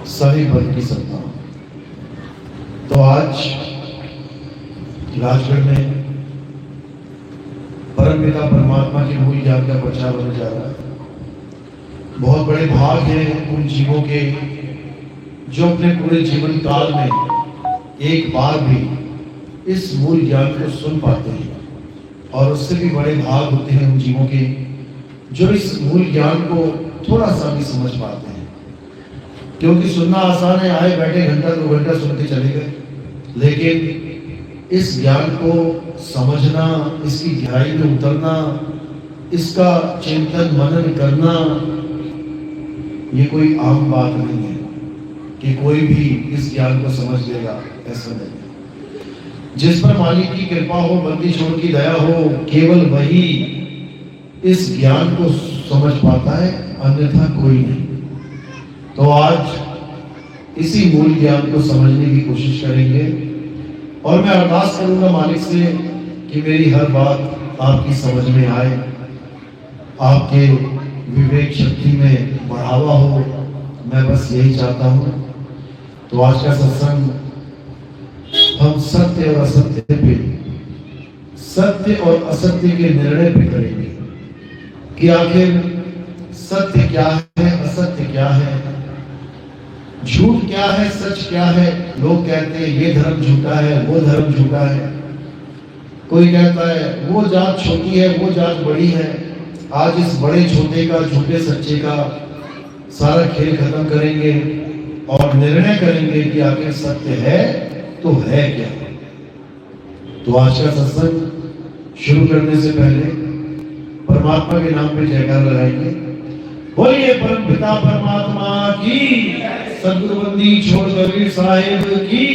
सारी बंद की सत्ता। तो आज राजगढ़ में परमपिता परमात्मा के मूल ज्ञान का प्रचार होने जा रहा है। बहुत बड़े भाग हैं उन जीवों के जो अपने पूरे जीवन काल में एक बार भी इस मूल ज्ञान को सुन पाते हैं, और उससे भी बड़े भाग होते हैं उन जीवों के जो इस मूल ज्ञान को थोड़ा सा भी समझ पाते हैं। क्योंकि सुनना आसान है, आए बैठे घंटा 2 घंटा सुनते चले गए, लेकिन इस ज्ञान को समझना, इसकी गहराई में उतरना, इसका चिंतन मनन करना, ये कोई आम बात नहीं है कि कोई भी इस ज्ञान को समझ लेगा, ऐसा नहीं। जिस पर मालिक की कृपा हो, बंदी छोड़ की दया हो, केवल वही इस ज्ञान को समझ पाता है, अन्यथा कोई नहीं। तो आज इसी मूल ज्ञान को समझने की कोशिश करेंगे, और मैं अरदास करूंगा मालिक से कि मेरी हर बात आपकी समझ में आए, आपके विवेक शक्ति में बढ़ावा हो, मैं बस यही चाहता हूं। तो आज का सत्संग हम सत्य और असत्य पे, सत्य और असत्य के निर्णय पे करेंगे कि आखिर सत्य क्या है, असत्य क्या है, झूठ क्या है, सच क्या है। लोग कहते हैं ये धर्म झूठा है, वो धर्म झूठा है। कोई कहता है वो जात छोटी है, वो जात बड़ी है। आज इस बड़े छोटे का, झूठे सच्चे का सारा खेल खत्म करेंगे और निर्णय करेंगे कि आखिर सत्य है तो है क्या। तो आज का सत्संग शुरू करने से पहले परमात्मा के नाम पे जयकार लगाएंगे। बोलिए परम पिता परमात्मा की, सद्गुरु बंदी छोड़ कबीर साहिब की,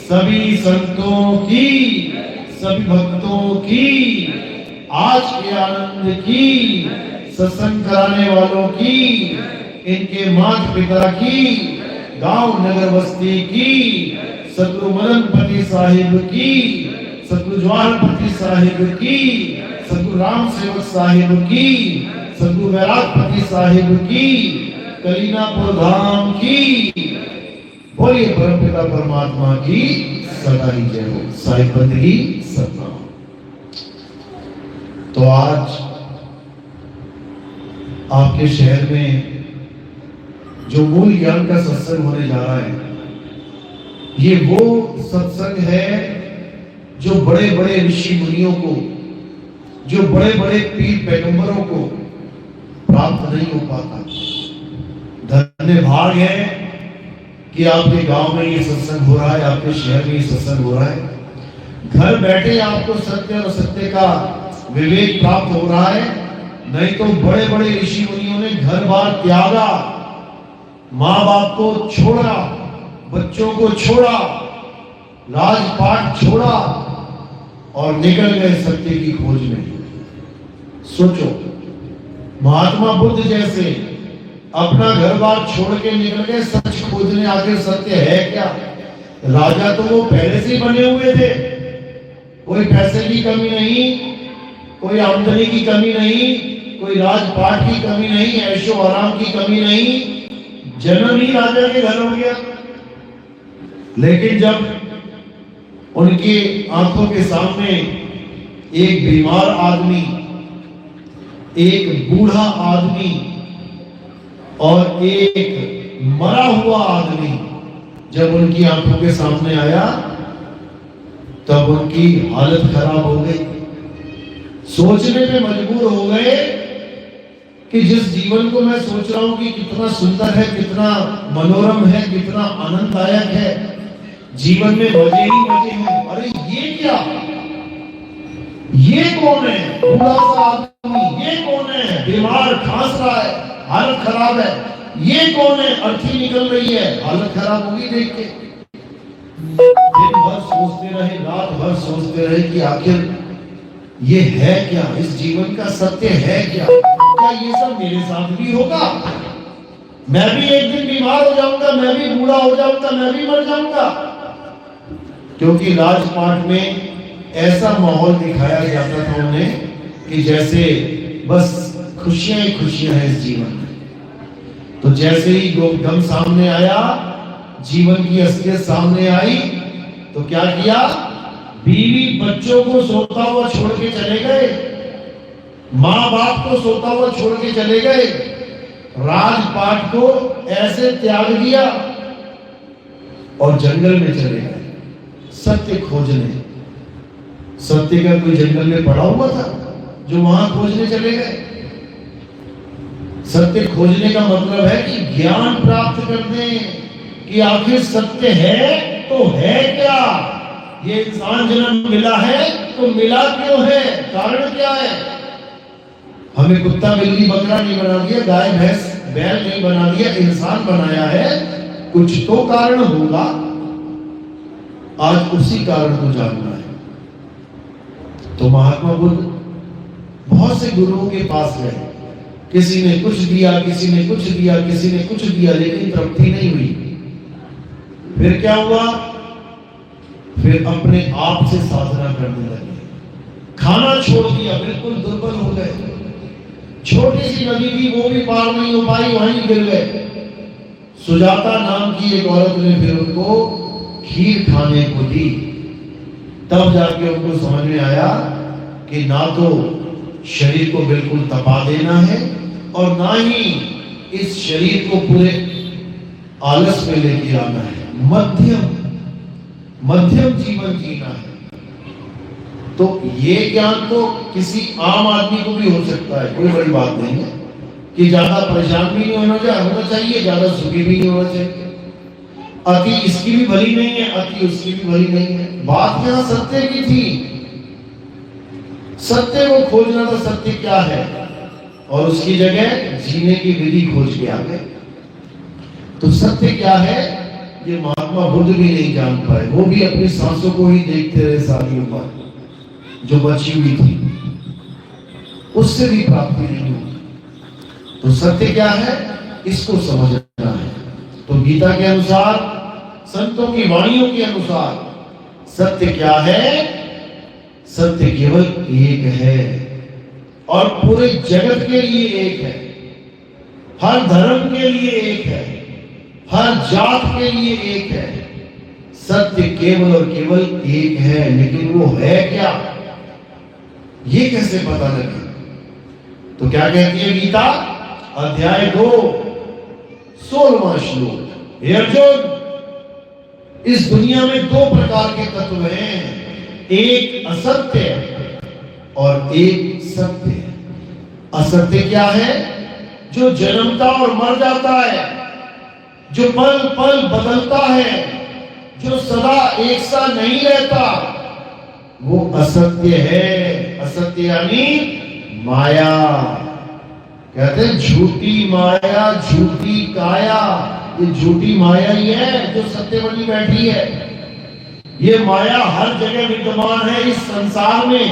सभी संतों की, सभी भक्तों की, आज के आनंद की, सत्संग कराने वालों की, इनके माता पिता की, गांव नगर बस्ती की, सद्गुरु मदनपति साहिब की, सद्गुरु ज्वालपति साहिब की, सद्गुरु राम सेवक साहिब की, सद्गुरु वैरागपति साहिब की, कलीनापुर धाम की। बोलिए परमपिता परमात्मा की सदा ही जय हो। साहिब बंदगी सतनाम। तो आज आपके शहर में जो मूल ज्ञान का सत्संग होने जा रहा है, ये वो सत्संग है जो बड़े बड़े ऋषि मुनियों को, जो बड़े बड़े पीर पैगंबरों को प्राप्त नहीं हो पाता। धन्य भाग है कि आपके गांव में ये सत्संग हो रहा है, आपके शहर में ये सत्संग हो रहा है। घर बैठे आपको सत्य और सत्य का विवेक प्राप्त हो रहा है। नहीं तो बड़े बड़े ऋषि मुनियों ने घर बार त्यागा, माँ बाप को छोड़ा, बच्चों को छोड़ा, राजपाट छोड़ा और निकल गए सत्य की खोज में। सोचो, महात्मा बुद्ध जैसे अपना घर बार छोड़ के निकल गए सच खोजने। आखिर सत्य है क्या? राजा तो वो पहले से बने हुए थे, कोई पैसे की कमी नहीं, कोई आमदनी की कमी नहीं, कोई राजपाट की कमी नहीं, ऐशो आराम की कमी नहीं, जन्म ही राजा के घर हो गया। लेकिन जब उनकी आंखों के सामने एक बीमार आदमी, एक बूढ़ा आदमी और एक मरा हुआ आदमी जब उनकी आंखों के सामने आया, तब उनकी हालत खराब हो गई। सोचने पे मजबूर हो गए कि जिस जीवन को मैं सोच रहा हूं कि कितना सुंदर है, कितना मनोरम है, कितना आनंददायक है, जीवन में मजे ही मजे हैं। अरे ये क्या, ये कौन है? बूढ़ा सा आदमी, ये कौन है? बीमार, खांस रहा है, हालत खराब है, ये कौन है? अर्थी निकल रही है, हालत खराब होगी देख के। दिन भर सोचते रहे, रात भर सोचते रहे कि आखिर ये है क्या, इस जीवन का सत्य है क्या? क्या ये सब मेरे साथ भी होगा? मैं भी एक दिन बीमार हो जाऊंगा, मैं भी बूढ़ा हो जाऊंगा, मैं भी मर जाऊंगा। क्योंकि राजपाट में ऐसा माहौल दिखाया जाता था उन्हें कि जैसे बस खुशियां ही खुशियां हैं इस जीवन में। तो जैसे ही गोधन सामने आया, जीवन की असलियत सामने आई, तो क्या किया? बीवी बच्चों को सोता हुआ छोड़ के चले गए, माँ बाप को सोता हुआ छोड़ के चले गए, राजपाट को ऐसे त्याग दिया और जंगल में चले गए सत्य खोजने। सत्य का कोई जंगल में पड़ा हुआ था जो वहां खोजने चले गए? सत्य खोजने का मतलब है कि ज्ञान प्राप्त करने कि आखिर सत्य है तो है क्या, ये इंसान जन्म मिला है तो मिला क्यों है, कारण क्या है? हमें कुत्ता बिल्ली बकरा नहीं बना दिया, गाय भैंस बैल नहीं बना दिया, इंसान बनाया है, कुछ तो कारण होगा। आज उसी कारण को जानना है। तो महात्मा बुद्ध बहुत से गुरुओं के पास गए, किसी ने कुछ दिया, किसी ने कुछ दिया, किसी ने कुछ दिया, लेकिन तृप्ति नहीं हुई। फिर क्या हुआ? फिर अपने आप से साधना करने लगे, खाना छोड़ दिया, बिल्कुल दुर्बल हो गए। छोटी सी नदी थी वो भी पार नहीं हो पाई, वहीं गिर गए। सुजाता नाम की एक औरत ने फिर उनको खीर खाने को दी, तब जाके उनको समझ में आया कि ना तो शरीर को बिल्कुल तपा देना है और ना ही इस शरीर को पूरे आलस में लेके आना है, मध्यम जीवन जीना है। तो ये ज्ञान तो किसी आम आदमी को भी हो सकता है, कोई बड़ी बात नहीं है कि ज्यादा परेशान भी नहीं होना चाहिए, ज्यादा सुखी भी नहीं होना चाहिए। अति इसकी भी भली नहीं है, अति उसकी भी भली नहीं है। बात यहां सत्य की थी, सत्य को खोजना था। सत्य क्या है? और उसकी जगह जीने की विधि खोज के आ गए। तो सत्य क्या है ये महात्मा बुद्ध भी नहीं जान पाए, वो भी अपनी सांसों को ही देखते रहे सारी उम्र जो बची हुई थी, उससे भी प्राप्ति नहीं हुई। तो सत्य क्या है इसको समझना है। तो गीता के अनुसार, संतों की वाणियों के अनुसार सत्य क्या है? सत्य केवल एक है और पूरे जगत के लिए एक है, हर धर्म के लिए एक है, हर जात के लिए एक है। सत्य केवल और केवल एक है, लेकिन वो है क्या ये कैसे पता लगे? तो क्या कहती है गीता? अध्याय 2 16वां श्लोक, हे अर्जुन, इस दुनिया में दो प्रकार के तत्व हैं, एक असत्य और एक सत्य। असत्य क्या है? जो जन्मता और मर जाता है, जो पल पल बदलता है, जो सदा एक सा नहीं रहता, वो असत्य है। असत्य यानी माया, कहते हैं झूठी माया झूठी काया। ये झूठी माया ही है जो सत्य बनी बैठी है। ये माया हर जगह विद्यमान है। इस संसार में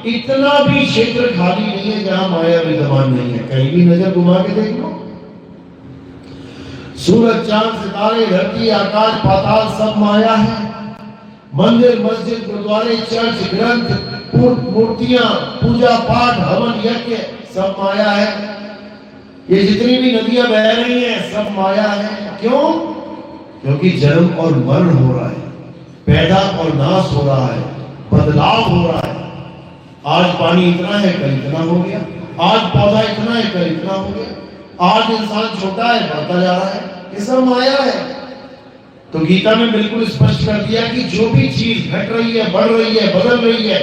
इतना भी क्षेत्र खाली नहीं है जहां माया विद्यमान नहीं है। कहीं भी नजर घुमा के देख लो, सूरज चांद सितारे धरती आकाश पाताल सब माया है। मंदिर मस्जिद गुरुद्वारे चर्च ग्रंथ मूर्तियां पूजा पाठ हवन यज्ञ सब माया है। ये जितनी भी नदियां बह रही हैं सब माया है। क्यों? क्योंकि जन्म और मरण हो रहा है, पैदा और नाश हो रहा है, बदलाव हो रहा है। आज पानी इतना है कल इतना हो गया, आज पौधा इतना है कल इतना हो गया, आज इंसान छोटा है बढ़ता जा रहा है। ये सब माया है। तो गीता में बिल्कुल स्पष्ट कर दिया कि जो भी चीज घट रही है, बढ़ रही है, बदल रही है,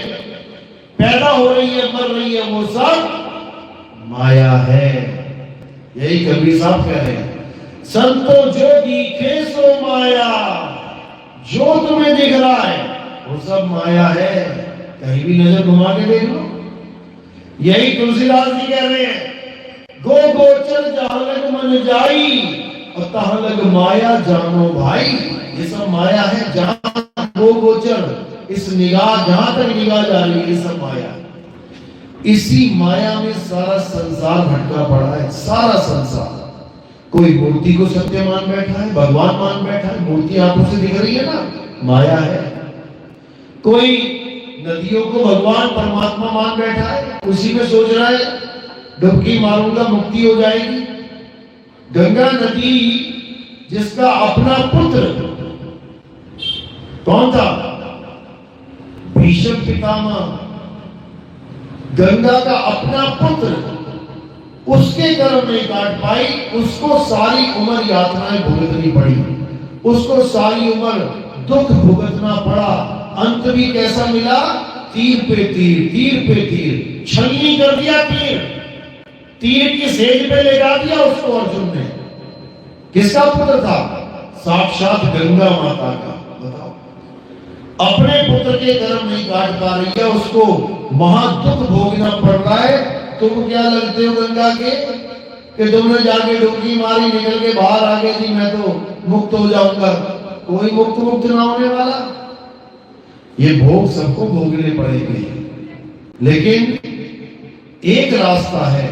पैदा हो रही है, मर रही है, वो सब माया है। यही कबीर साहब कह रहे हैं, संतो जो दिखे सो माया, जो तुम्हें दिख रहा है वो सब माया है। कहीं भी नजर घुमा के देख लो। यही तुलसीदास जी कह रहे हैं, गो गोचर जहां लग मन जाई और तहां लग माया जानो भाई। ये सब माया है। जहां गो गोचर, इस निगाह जहां तक निगाह जा रही है, ये सब माया। इसी माया में सारा संसार भटका पड़ा है। सारा संसार, कोई मूर्ति को सत्य मान बैठा है, भगवान मान बैठा है। मूर्ति आंखों से दिख रही है ना, माया है। कोई नदियों को भगवान परमात्मा मान बैठा है, उसी में सोच रहा है डुबकी मारूंगा मुक्ति हो जाएगी। गंगा नदी जिसका अपना पुत्र कौन था? भीष्म पितामह। गंगा का अपना पुत्र, उसके कर्म नहीं काट पाई, उसको सारी उम्र यातनाएं भुगतनी पड़ी, उसको सारी उम्र दुख भुगतना पड़ा। अंत भी कैसा मिला? तीर पे तीर, तीर पे तीर, छलनी कर दिया तीर, तीर की सेज पे ले जा दिया उसको अर्जुन ने। किसका पुत्र था? साक्षात गंगा माता का। बताओ, अपने पुत्र के कर्म नहीं काट पा रही है, उसको महादुख भोगना पड़ रहा है। तुम क्या लगते हो गंगा के कि तुमने जाके डुबकी मारी, निकल के बाहर आ गई थी, मैं तो मुक्त हो जाऊंगा? कोई मुक्त ना होने वाला। ये भोग सबको भोगने पड़ेंगे, लेकिन एक रास्ता है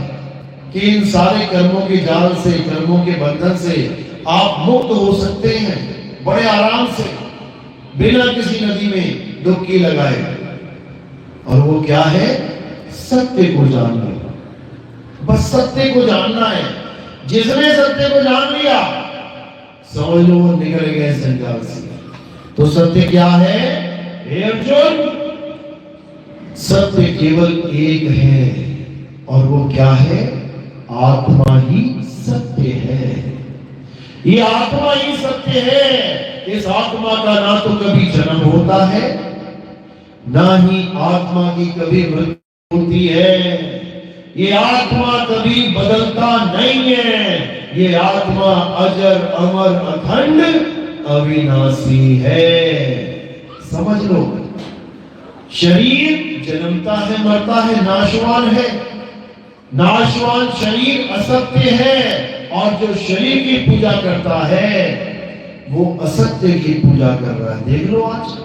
कि इन सारे कर्मों के जाल से, कर्मों के बंधन से आप मुक्त हो सकते हैं बड़े आराम से, बिना किसी नदी में डुबकी लगाए। और वो क्या है? सत्य को जानना। बस सत्य को जानना है। जिसने सत्य को जान लिया, समझ लो वो निकल गए संजाल से। तो सत्य क्या है? हे अर्जुन, सत्य केवल एक है, और वो क्या है? आत्मा ही सत्य है। ये आत्मा ही सत्य है। इस आत्मा का ना तो कभी जन्म होता है, ना ही आत्मा की कभी मृत्यु होती है। ये आत्मा कभी बदलता नहीं है। ये आत्मा अजर अमर अखंड अविनाशी है। समझ लो, शरीर जन्मता है, मरता है, नाशवान है। नाशवान शरीर असत्य है, और जो शरीर की पूजा करता है वो असत्य की पूजा कर रहा है। देख लो आज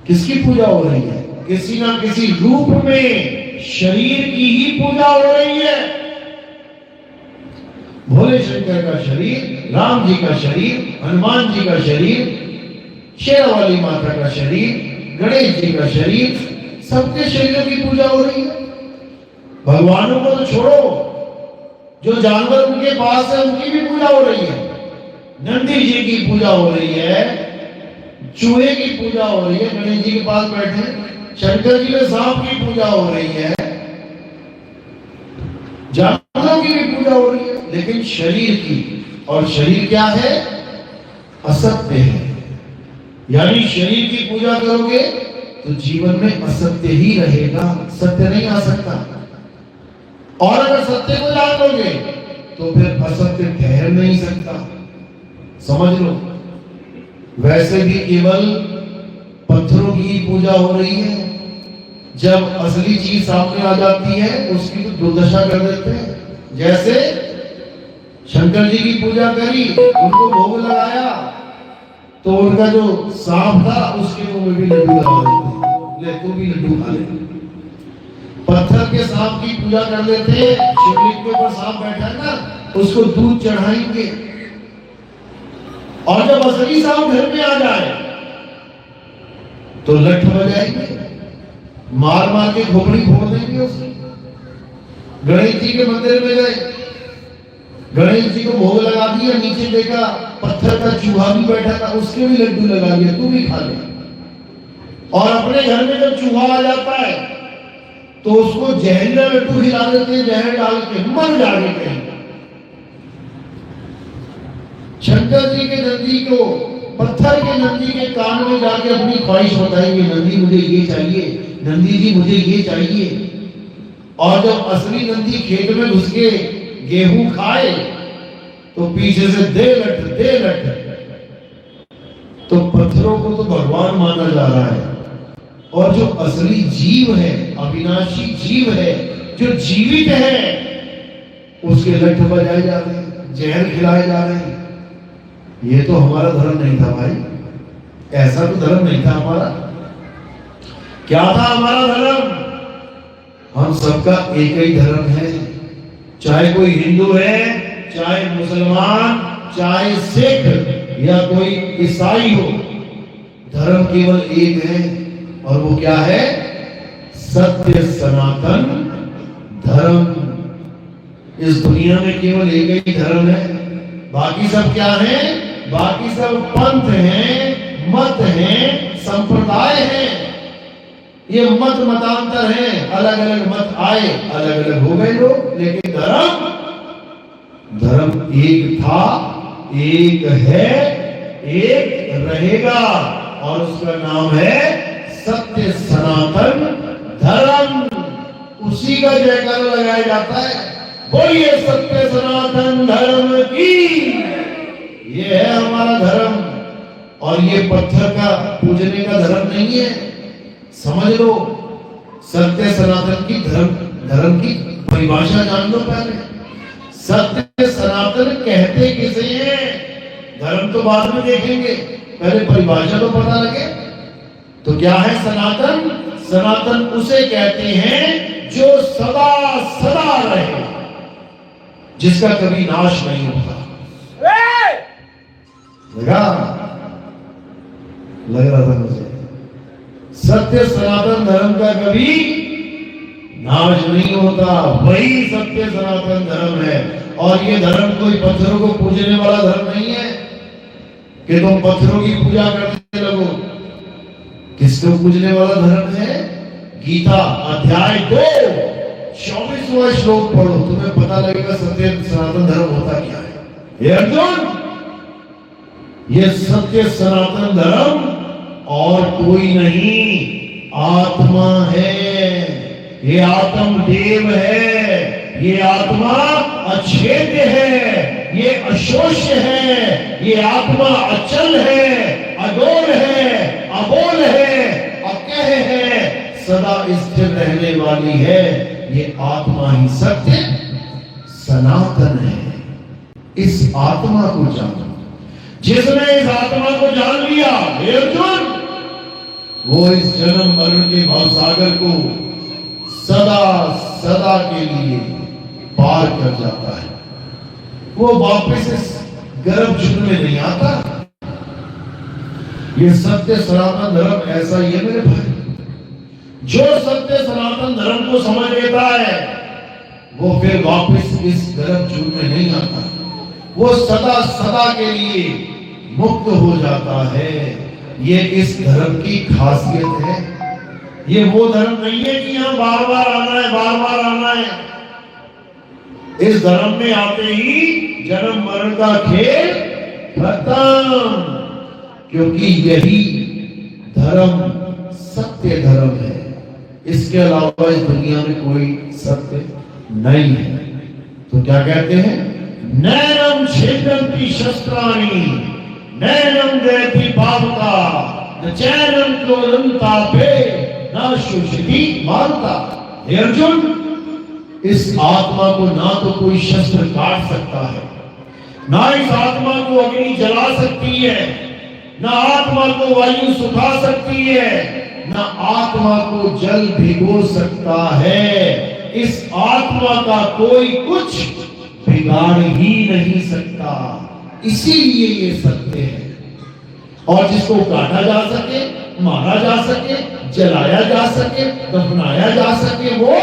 किसकी पूजा हो रही है? किसी ना किसी रूप में शरीर की ही पूजा हो रही है। भोले शंकर का शरीर, राम जी का शरीर, हनुमान जी का शरीर, शेरावाली माता का शरीर, गणेश जी का शरीर, सबके शरीरों की पूजा हो रही है। भगवानों को तो छोड़ो, जो जानवर उनके पास है उनकी भी पूजा हो रही है। नंदी जी की पूजा हो रही है, चूहे की पूजा हो रही है, गणेश जी के पास बैठे। शंकर जी के सांप की पूजा हो रही है, जानवरों की भी पूजा हो रही है, लेकिन शरीर की। और शरीर क्या है? असत्य है। यानी शरीर की पूजा करोगे तो जीवन में असत्य ही रहेगा, सत्य नहीं आ सकता। और अगर सत्य को जान लोगे तो फिर असत्य ठहर नहीं सकता। समझ लो, वैसे भी केवल पत्थरों की पूजा हो रही है। जब असली चीज सामने आ जाती है उसकी तो दुर्दशा कर देते हैं। जैसे शंकर जी की पूजा करी, उनको भोग लगाया, तो उनका जो सांप था उसके मुंह में भी लड्डू लगा देते, ले तू भी लड्डू खा ले। पत्थर के सांप की पूजा कर लेते हैं, शिवलिंग के ऊपर सांप बैठा है ना, उसको दूध चढ़ाएंगे। और जब असली सांप घर में आ जाए तो लठ बजाएंगे, मार मार के खोपड़ी फोड़ देंगे उसकी। गणेश जी के मंदिर में गए, गणेश जी को भोग लगा दिया, नीचे देखा पत्थर का चूहा भी बैठा था, उसके भी लड्डू लगा दिया, तू भी खा ले। और अपने घर में जब चूहा आ जाता है तो उसको जहरीला लड्डू खिला देते हैं, जहर डाल के, मर जाने कहीं। शंकर जी के नंदी को, पत्थर के नंदी के कान में जाके अपनी ख्वाहिश बताएंगे, नंदी मुझे ये चाहिए, नंदी जी मुझे ये चाहिए। और जब असली नंदी खेत में घुस के गेहूं खाए तो पीछे से दे लट दे लट। तो पत्थरों को तो भगवान माना जा रहा है, और जो असली जीव है, अविनाशी जीव है, जो जीवित है, उसके लठ बजाए जा रहे हैं, जहर खिलाए जा रहे हैं। ये तो हमारा धर्म नहीं था भाई, ऐसा तो धर्म नहीं था हमारा। क्या था हमारा धर्म? हम सबका एक ही धर्म है, चाहे कोई हिंदू है, चाहे मुसलमान, चाहे सिख या कोई ईसाई हो, धर्म केवल एक है, और वो क्या है? सत्य सनातन धर्म। इस दुनिया में केवल एक ही धर्म है, बाकी सब क्या है? बाकी सब पंथ हैं, मत हैं, संप्रदाय हैं। ये मत मतांतर हैं, अलग अलग मत आए, अलग अलग हो गए लोग, लेकिन धर्म एक था, एक है, एक रहेगा, और उसका नाम है सत्य सनातन धर्म। उसी का जयकारा लगाया जाता है, बोलिए सत्य सनातन धर्म की। ये है हमारा धर्म, और ये पत्थर का पूजने का धर्म नहीं है, समझ लो। सत्य सनातन की धर्म की परिभाषा जान लो पहले। सत्य सनातन कहते किसे हैं? धर्म तो बाद में देखेंगे, पहले परिभाषा तो पता लगे। तो क्या है सनातन? सनातन उसे कहते हैं जो सदा सदा रहे, जिसका कभी नाश नहीं होता। लग रहा था मुझे। सत्य सनातन धर्म का कभी नाश नहीं होता, वही सत्य सनातन धर्म है। और ये धर्म कोई पत्थरों को पूजने वाला धर्म नहीं है कि तुम पत्थरों की पूजा करने लगो। किसको पूजने वाला धर्म है? गीता अध्याय 2 24वां श्लोक पढ़ो, तुम्हें पता लगेगा सत्य सनातन धर्म होता क्या है। हे अर्जुन, ये सत्य सनातन धर्म और कोई नहीं, आत्मा है। ये आत्म देव है, ये आत्मा अछेद्य है, ये अशोष्य है, ये आत्मा अचल है, अडोल है, अबोल है, अकह है, सदा स्थिर रहने वाली है। ये आत्मा ही सत्य सनातन है। इस आत्मा को जानो। जिसने इस आत्मा को जान लिया, हे अर्जुन, वो इस जन्म मरण के भवसागर को सदा सदा के लिए पार कर जाता है। वो वापस इस गर्भ जुग में नहीं आता। ये सत्य सनातन धर्म ऐसा ही है मेरे भाई। जो सत्य सनातन धर्म को समझ लेता है, वो फिर वापस इस गर्भ जुग में नहीं आता। वो सदा सदा के लिए मुक्त हो जाता है। ये इस धर्म की खासियत है। ये वो धर्म नहीं है कि यहां बार बार आना है, बार बार आना है। इस धर्म में आते ही जन्म मरण का खेल खत्म, क्योंकि यही धर्म सत्य धर्म है। इसके अलावा इस दुनिया में कोई सत्य नहीं है। तो क्या कहते हैं? नैनम छेदन्ति शस्त्राणि नैनम देति पावका न चैनम क्रोधन्तापे न शुष्यति मारुता। हे अर्जुन, इस आत्मा को ना तो कोई शस्त्र काट सकता है, ना इस आत्मा को अग्नि जला सकती है, ना आत्मा को वायु सुखा सकती है, ना आत्मा को जल भिगो सकता है। इस आत्मा का कोई कुछ बिगाड़ ही नहीं सकता। इसीलिए ये सत्य है। और जिसको काटा जा सके, मारा जा सके, जलाया जा सके, दफनाया जा सके, वो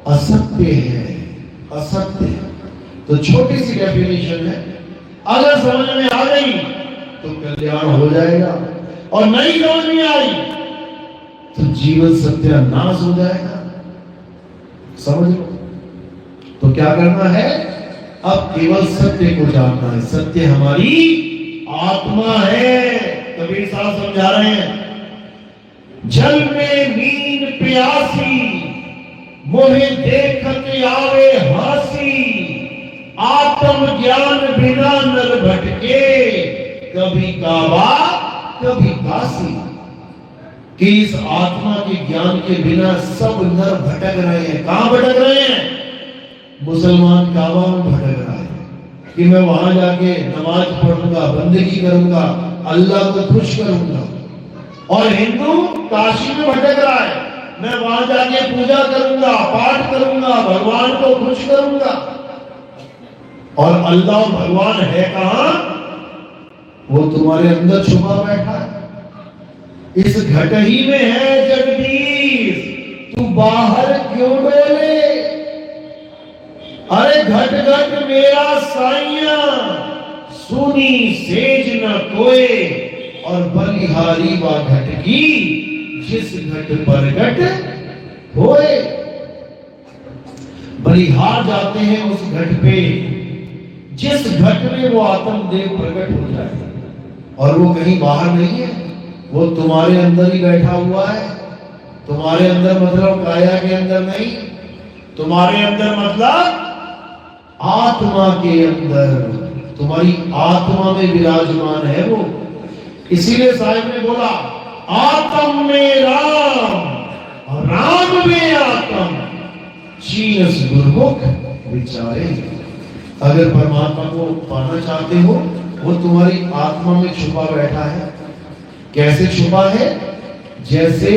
असत्य है। असत्य। तो छोटी सी डेफिनेशन है, अगर समझ में आ गई तो कल्याण हो जाएगा, और नहीं समझ में आई तो जीवन सत्यानाश हो जाएगा। समझ लो। तो क्या करना है? अब केवल सत्य को जानना है। सत्य हमारी आत्मा है। कबीर साहब समझा रहे हैं, जल में नींद प्यासी मोहे देखत आवे हासी, आत्म ज्ञान बिना नर भटके, कभी काबा कभी काशी। कि इस आत्मा के ज्ञान के बिना सब नर भटक रहे हैं। कहां भटक रहे हैं? मुसलमान काबा में भटक रहा है कि मैं वहां जाके नमाज पढ़ूंगा, बंदगी करूंगा, अल्लाह को खुश करूंगा। और हिंदू काशी में भटक रहा है, मैं वहां जाके पूजा करूंगा, पाठ करूंगा, भगवान को खुश करूंगा। और अल्लाह भगवान है कहां? वो तुम्हारे अंदर छुपा बैठा है। इस घट ही में है जगदीश, तू बाहर क्यों डोले? अरे घट घट मेरा साइया, सुनी सेज न कोए, और बलिहारी वा घट की, जिस घट पर घट होए। बलिहार जाते हैं उस घट पे जिस घट में वो आत्मदेव प्रकट हो जाए, और वो कहीं बाहर नहीं है, वो तुम्हारे अंदर ही बैठा हुआ है। तुम्हारे अंदर मतलब काया के अंदर नहीं, तुम्हारे अंदर मतलब आत्मा के अंदर, तुम्हारी आत्मा में विराजमान है वो। इसीलिए साहिब ने बोला आत्म में राम, राम में आत्म, चीनस गुरमुख विचारे। अगर परमात्मा को पाना चाहते हो, वो तुम्हारी आत्मा में छुपा बैठा है। कैसे छुपा है? जैसे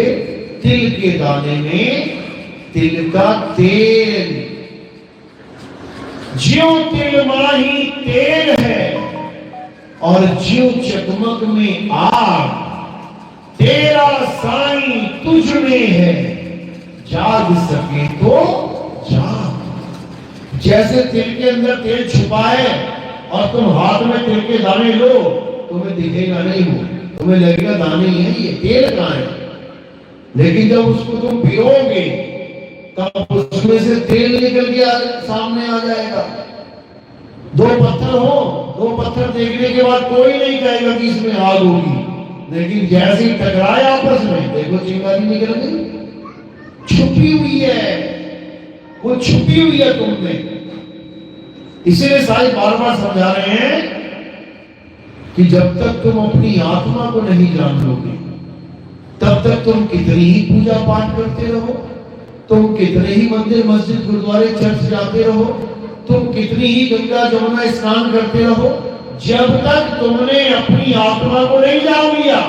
तिल के दाने में तिल का तेल, ज्यों तिल माही तेल है, और ज्यों चकमक में आग, तेरा साईं तुझ में है, जाग सके तो जाग। जैसे तिल के अंदर तेल छुपा है और तुम हाथ में तिल के दाने लो, तुम्हें दिखेगा नहीं, वो तुम्हें लगेगा दाने ही है, ये तेल कहां है। लेकिन जब उसको तुम पियोगे तब उसमें से तेल निकल के सामने आ जाएगा। दो पत्थर हो, दो पत्थर देखने के बाद कोई नहीं कहेगा कि इसमें आग होगी, लेकिन जैसे ही टकराए आपस में, देखो चिंगारी निकल गई। छुपी हुई है, वो छुपी हुई है तुम में। इसीलिए साईं बार बार समझा रहे हैं कि जब तक तुम अपनी आत्मा को नहीं जान लोगे, तब तक तुम कितनी ही पूजा पाठ करते रहो, तुम कितने ही मंदिर मस्जिद गुरुद्वारे चर्च जाते रहो, तुम कितनी ही गंगा जमुना स्नान करते रहो, जब तक तुमने अपनी आत्मा को नहीं जान लिया,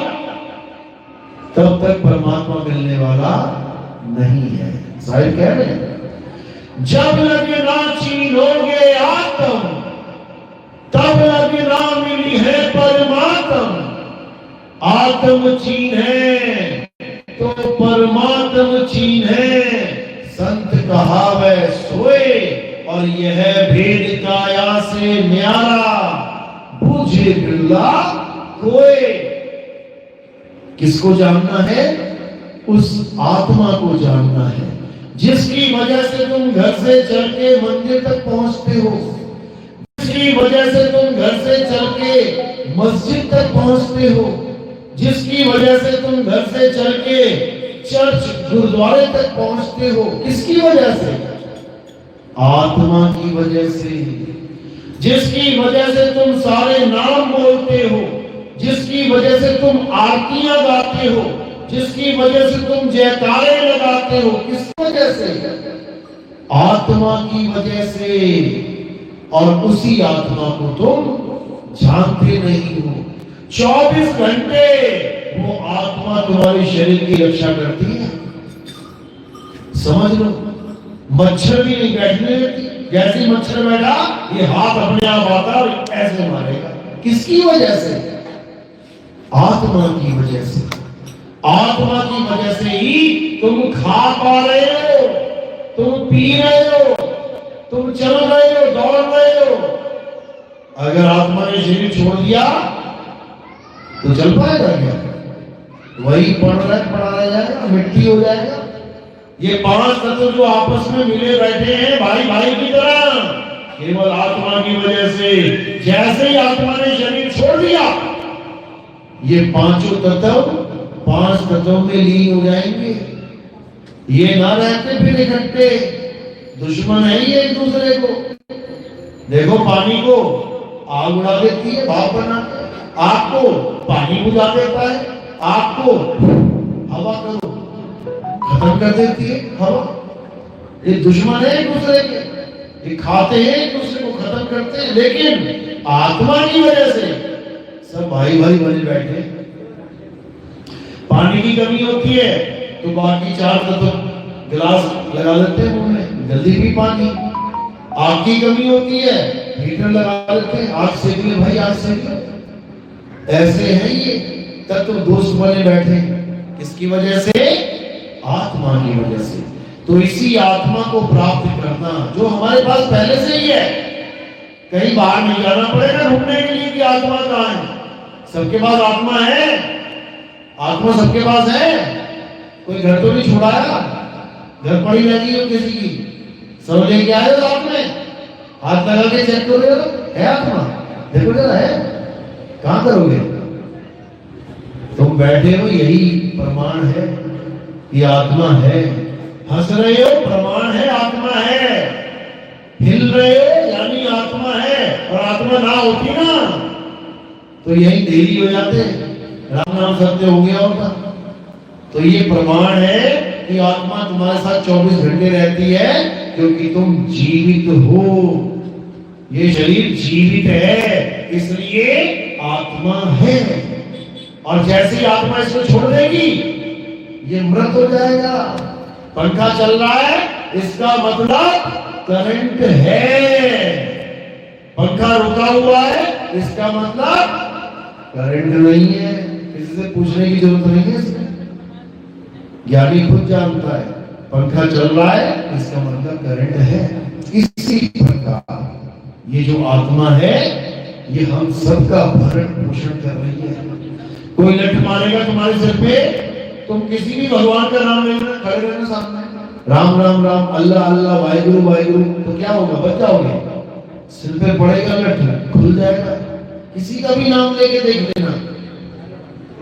तब तक परमात्मा मिलने वाला नहीं है। साहिब कह रहे हैं जब लग ना चीनोगे आत्म, तब लग ना मिली है परमात्म। आत्म चीन है तो परमात्म चीन है, संत कहावे सोए, और यह भेद काया से न्यारा, बुझे बिल्ला कोई। किसको जानना है? उस आत्मा को जानना है, जिसकी वजह से तुम घर से चल के मंदिर तक पहुंचते हो, जिसकी वजह से तुम घर से चल के मस्जिद तक पहुंचते हो, जिसकी वजह से तुम घर से चल के चर्च गुरुद्वारे तक पहुंचते हो। किसकी वजह से? आत्मा की वजह से। जिसकी वजह से तुम सारे नाम बोलते हो, जिसकी वजह से तुम आरतियां गाते हो, जिसकी वजह से तुम जयकारे लगाते हो, किस वजह से? आत्मा की वजह से। और उसी आत्मा को तुम जानते नहीं हो। 24 घंटे वो आत्मा तुम्हारे शरीर की रक्षा करती है। समझ लो, मच्छर भी नहीं बैठने देती। जैसे मच्छर बैठा, ये हाथ अपने आप आता और ऐसे मारेगा। किसकी वजह से? आत्मा की वजह से। आत्मा की वजह से ही तुम खा पा रहे हो, तुम पी रहे हो, तुम चल रहे हो, दौड़ रहे हो। अगर आत्मा ने शरीर छोड़ दिया तो चल पाएगा क्या? वही पड़ा रह जाएगा, मिट्टी हो जाएगा। ये 5 तत्व जो आपस में मिले बैठे हैं भाई भाई की तरह, केवल आत्मा की वजह से। जैसे ही आत्मा ने शरीर छोड़ दिया, ये 5 तत्व 5 तत्वों में लीन हो जाएंगे। ये ना रहते फिर इकट्ठे, दुश्मन है ही एक दूसरे को। देखो, पानी को आग उड़ा देती है, भाप बनाते। आग को पानी बुझा देता है, आग को हवा करो खत्म कर देती है हवा। ये दुश्मन है एक दूसरे के, ये खाते हैं एक दूसरे को, खत्म करते हैं। लेकिन आत्मा की वजह से सब भाई भाई बने बैठे। पानी की कमी होती है तो बाकी 4 तत्व गिलास लगा लेते हैं मुंह में, जल्दी भी पानी। आग की कमी होती है, हीटर लगा लेते हैं, आग सेक ले भाई, आग सेक ले। ऐसे हैं ये तत्व दोस्त बने बैठे। किसकी वजह से? आत्मा की वजह से। तो इसी आत्मा को प्राप्त करना जो हमारे पास पहले से ही है। कहीं बाहर नहीं जाना पड़ेगा ढूंढने के लिए कि आत्मा कहाँ है। सबके पास आत्मा है, आत्मा सबके पास है। कोई घर तो नहीं छुड़ाया, घर पड़ी रहती है किसी की, सब लेके आए हो साथ में, हाथ लगा के चेक करो है आत्मा, देखो जरा है, कहां करोगे? तुम बैठे हो यही प्रमाण है कि आत्मा है। हंस रहे हो प्रमाण है आत्मा है। हिल रहे हो यानी आत्मा है। और आत्मा ना होती ना तो यही देरी हो जाते, राम नाम सत्य हो गया होता। तो ये प्रमाण है कि आत्मा तुम्हारे साथ 24 घंटे रहती है, क्योंकि तुम जीवित हो। ये शरीर जीवित है, इसलिए आत्मा है। और जैसे ही आत्मा इसको छोड़ देगी ये मृत हो जाएगा। पंखा चल रहा है इसका मतलब करंट है, पंखा रुका हुआ है इसका मतलब करंट नहीं है। किसी से पूछने की जरूरत नहीं है इसमें, ज्ञानी खुद जानता है। पंखा चल रहा है इसका मतलब करंट है। इसी प्रकार ये जो आत्मा है ये हम सबका भरण पोषण कर रही है। कोई लठ मारेगा तुम्हारे सिर पे, तुम किसी भी भगवान का नाम लेना, खड़े रहना सामने, राम राम राम, अल्लाह अल्लाह, वाहिगुरु वाहिगुरु, तो क्या होगा? बच जाओगे। सिर पे पड़ेगा लठ, खुल जाएगा। किसी का भी नाम लेके देख लेना,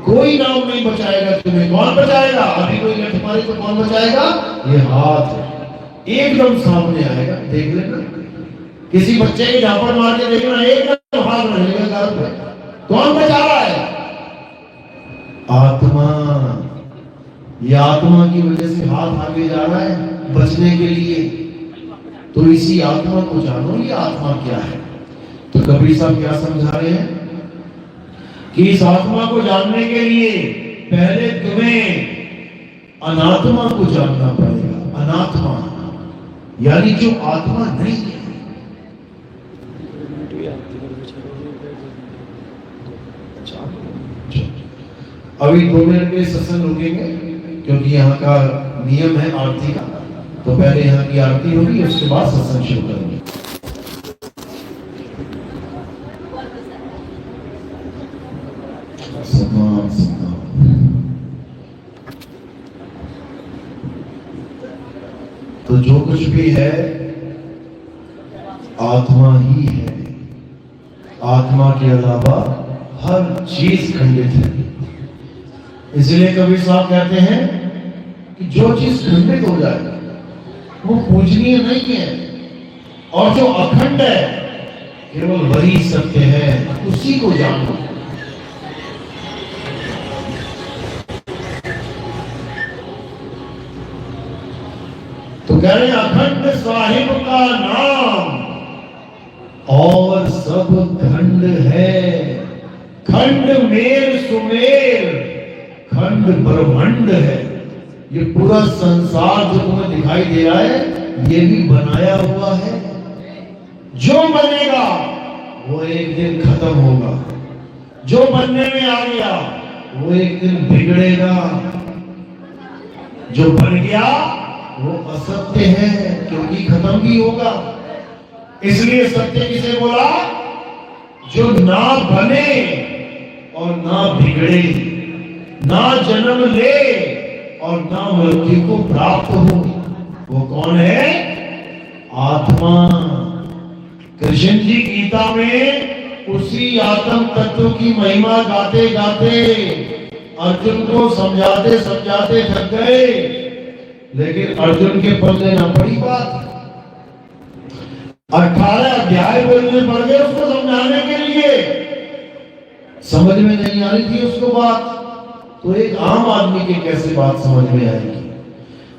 कोई नाम नहीं बचाएगा तुम्हें। कौन बचाएगा? अभी कोई लठ मारे तो कौन बचाएगा? ये हाथ एकदम सामने आएगा, देख लेना। किसी बच्चे की झापड़ मार के देखना, एकदम हाथ रहेगा गाल पे। कौन बचा रहा है? आत्मा। ये आत्मा की वजह से हाथ आगे जा रहा है बचने के लिए। तो इसी आत्मा को जानो, ये आत्मा क्या है। तो कबीर साहब क्या समझा रहे हैं कि इस आत्मा को जानने के लिए पहले तुम्हें अनात्मा को जानना पड़ेगा। अनात्मा यानी जो आत्मा नहीं है। अभी 2 मिनट के सत्संग रुकेंगे क्योंकि यहाँ का नियम है आरती का। तो पहले यहाँ की आरती होगी, उसके बाद सत्संग शुरू करेंगे। तो जो कुछ भी है आत्मा ही है। आत्मा के अलावा हर चीज खंडित है। इसलिए कबीर साहब कहते हैं कि जो चीज खंडित हो जाए वो पूजनीय नहीं है, और जो अखंड है केवल वही सत्य है, उसी को जानो। तो कह रहे अखंड साहिब का नाम और सब खंड है। खंड मेर सुमेर, खंड ब्रह्मांड है। ये पूरा संसार जो तुम्हें दिखाई दे रहा है ये भी बनाया हुआ है। जो बनेगा वो एक दिन खत्म होगा, जो बनने में आ गया वो एक दिन बिगड़ेगा, जो बन गया वो असत्य है क्योंकि खत्म भी होगा। इसलिए सत्य किसे बोला? जो ना बने और ना बिगड़े, ना जन्म ले और ना मृत्यु को प्राप्त हो। वो कौन है? आत्मा। कृष्ण जी गीता में उसी आत्म तत्व की महिमा गाते गाते अर्जुन को समझाते समझाते थक गए, लेकिन अर्जुन के पल्ले ना पड़ी बात। 18 अध्याय बोलने पड़ गए उसको समझाने के लिए, समझ में नहीं आ रही थी उसको बात। तो एक आम आदमी के कैसे बात समझ में आएगी?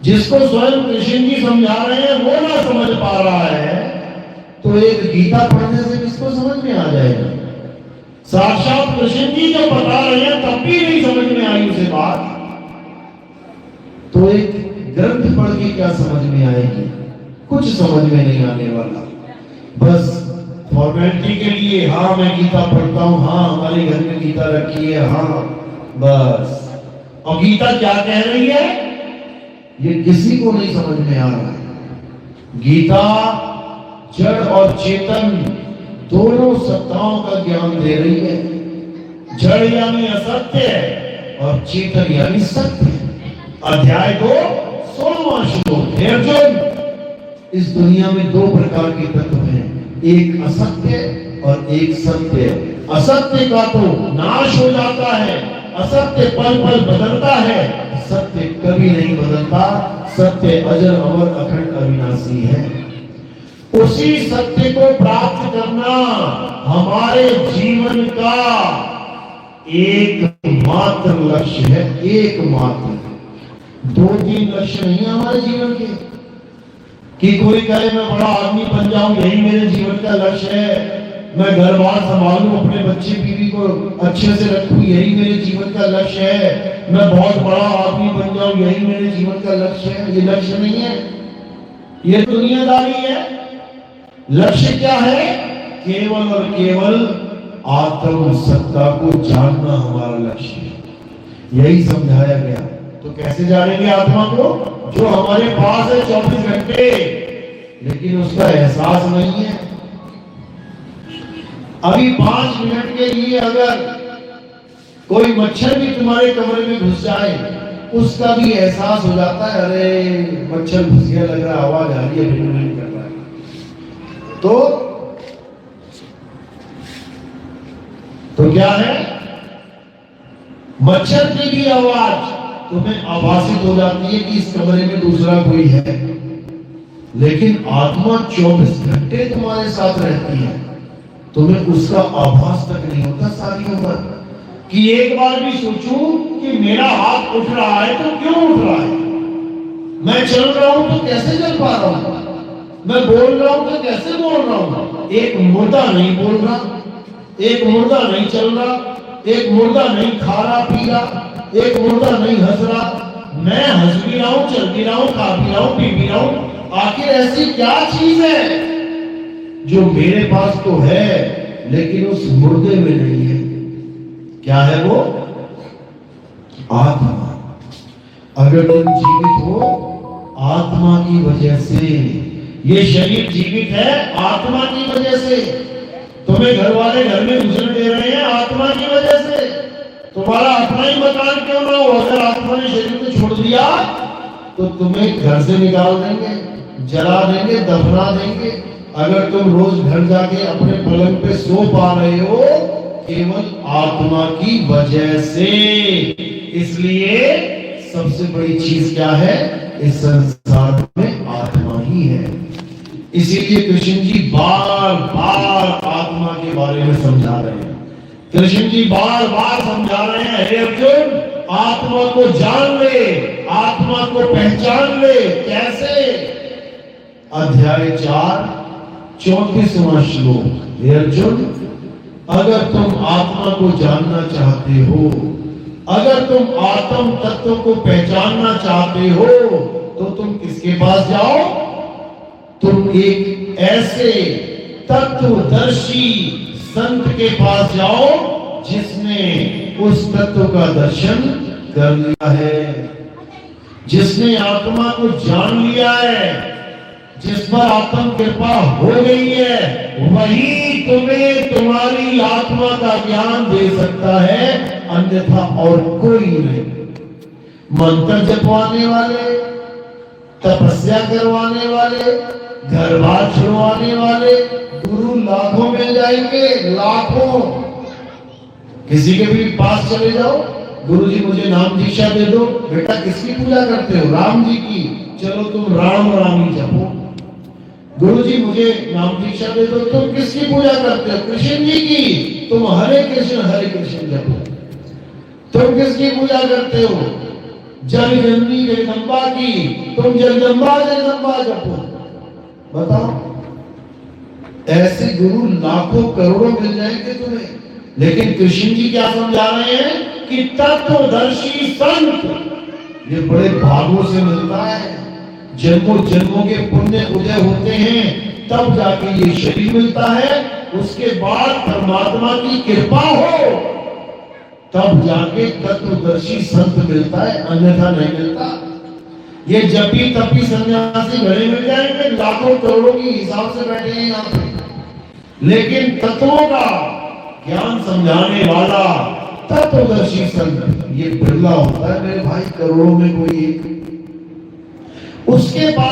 जिसको स्वयं कृष्ण जी समझा रहे हैं वो ना समझ पा रहा है, तो एक गीता पढ़ने से किसको समझ में आ जाएगा? साक्षात कृष्ण जी जो बता रहे हैं तब भी नहीं समझ में आई उसे बात, तो एक ग्रंथ पढ़ के क्या समझ में आएगी? कुछ समझ में नहीं आने वाला। बस फॉर्मेलिटी के लिए, हाँ मैं गीता पढ़ता हूँ, हाँ हमारे घर में गीता रखी है, हाँ बस। और गीता क्या कह रही है? ये किसी को नहीं समझ में आ रहा है। गीता जड़ और चेतन दोनों सत्ताओं का ज्ञान दे रही है। जड़ यानी असत्य और चेतन यानी सत्य। अध्याय 2 16वां श्लोक। हे अर्जुन, इस दुनिया में दो प्रकार के तत्व हैं, एक असत्य और एक सत्य। असत्य का तो नाश हो जाता है, असत्य पल पल बदलता है, सत्य कभी नहीं बदलता। सत्य अजर अमर अखंड अविनाशी है। उसी सत्य को प्राप्त करना हमारे जीवन का एकमात्र लक्ष्य है। एकमात्र, 2-3 लक्ष्य नहीं है हमारे जीवन के। कि कोई कहे मैं बड़ा आदमी बन जाऊं, यही मेरे जीवन का लक्ष्य है। मैं घर बार संभालूं, अपने बच्चे बीवी को अच्छे से रखूं, यही मेरे जीवन का लक्ष्य है। मैं बहुत बड़ा आदमी बन जाऊं, यही मेरे जीवन का लक्ष्य है। ये लक्ष्य नहीं है, ये दुनियादारी है। लक्ष्य क्या है? केवल और केवल आत्म सत्ता को जानना हमारा लक्ष्य है। यही समझाया गया। तो कैसे जानेंगे आत्मा को? जो हमारे पास है 24 घंटे, लेकिन उसका एहसास नहीं है। अभी 5 मिनट के लिए अगर कोई मच्छर भी तुम्हारे कमरे में घुस जाए, उसका भी एहसास हो जाता है, अरे मच्छर घुस गया, लग रहा आवाज आ रही है, बिल्कुल नहीं कर रहा है। तो क्या है? मच्छर की भी आवाज तुम्हें आभासित हो जाती है कि इस कमरे में दूसरा कोई है। लेकिन आत्मा 24 घंटे तुम्हारे साथ रहती है, तुम्हें उसका आभास तक नहीं होता सारी उम्र। कि एक बार भी सोचूं कि मेरा हाथ उठ रहा है तो क्यों उठ रहा है, मैं चल रहा हूं तो कैसे चल पा रहा हूं, मैं बोल रहा हूं तो कैसे बोल रहा हूं। एक मुर्दा नहीं बोल रहा, एक मुर्दा नहीं चल रहा, एक मुर्दा नहीं खा रहा पी रहा, एक मुर्दा नहीं हंस रहा। मैं हंस भी रहा हूं, चल भी रहा हूं, खा भी रहा हूं, पी भी रहा हूं। आखिर ऐसी क्या चीज है जो मेरे पास तो है लेकिन उस मुर्दे में नहीं है? क्या है वो? आत्मा। अगर तुम जीवित हो आत्मा की वजह से, ये शरीर जीवित है आत्मा की वजह से। तुम्हें घर वाले घर में घुसने दे रहे हैं आत्मा की वजह से। तुम्हारा अपना ही मकान क्यों ना हो, अगर आत्मा ने शरीर को छोड़ दिया तो तुम्हें घर से निकाल देंगे, जला देंगे, दफना देंगे। अगर तुम रोज घर जाके अपने पलंग पे सो पा रहे हो, केवल आत्मा की वजह से। इसलिए सबसे बड़ी चीज क्या है इस संसार में? आत्मा ही है। इसीलिए कृष्ण जी बार बार आत्मा के बारे में समझा रहे हैं। कृष्ण जी बार बार समझा रहे हैं, हे अर्जुन, आत्मा को जान ले, आत्मा को पहचान ले। कैसे? अध्याय 4 34वां श्लोक। हे अर्जुन, अगर तुम आत्मा को जानना चाहते हो, अगर तुम आत्म तत्व को पहचानना चाहते हो, तो तुम किसके पास जाओ? तुम एक ऐसे तत्वदर्शी संत के पास जाओ जिसने उस तत्व का दर्शन कर लिया है, जिसने आत्मा को जान लिया है, जिस पर आत्म कृपा हो गई है, वही तुम्हें तुम्हारी आत्मा का ज्ञान दे सकता है, अन्यथा और कोई नहीं। मंत्र जपवाने वाले, तपस्या करवाने वाले, घर बार छुड़वाने वाले गुरु लाखों मिल जाएंगे, लाखों। किसी के भी पास चले जाओ, गुरुजी मुझे नाम दीक्षा दे दो। बेटा किसकी पूजा करते हो? राम जी की। चलो तुम राम राम ही जपो। गुरुजी मुझे नाम दीक्षा दे दो। तुम किसकी पूजा करते हो? कृष्ण जी की। तुम हरे कृष्ण जपो। तुम किसकी पूजा करते हो? जगदम्बी जगदम्बा की। तुम जगदम्बा जपो। बताओ, ऐसे गुरु लाखों करोड़ों मिल जाएंगे तुम्हें। लेकिन कृष्ण जी क्या समझा रहे हैं कि तत्वदर्शी संत ये बड़े भागों से मिलता है। जन्मों जन्मों के पुण्य उदय होते हैं, तब जाके ये शरीर मिलता है। उसके बाद परमात्मा की कृपा हो, तब जाके तत्वदर्शी संत मिलता है, अन्यथा नहीं मिलता। ये जपी तपी सन्यासी घरे मिल जाएंगे, लाखों करोड़ों की हिसाब से बैठे हैं यहाँ पे, लेकिन तत्वों का ज्ञान समझाने वाला तत्वदर्शी संत ये बिरला होता है मेरे भाई, करोड़ों में कोई एक। उसके बाद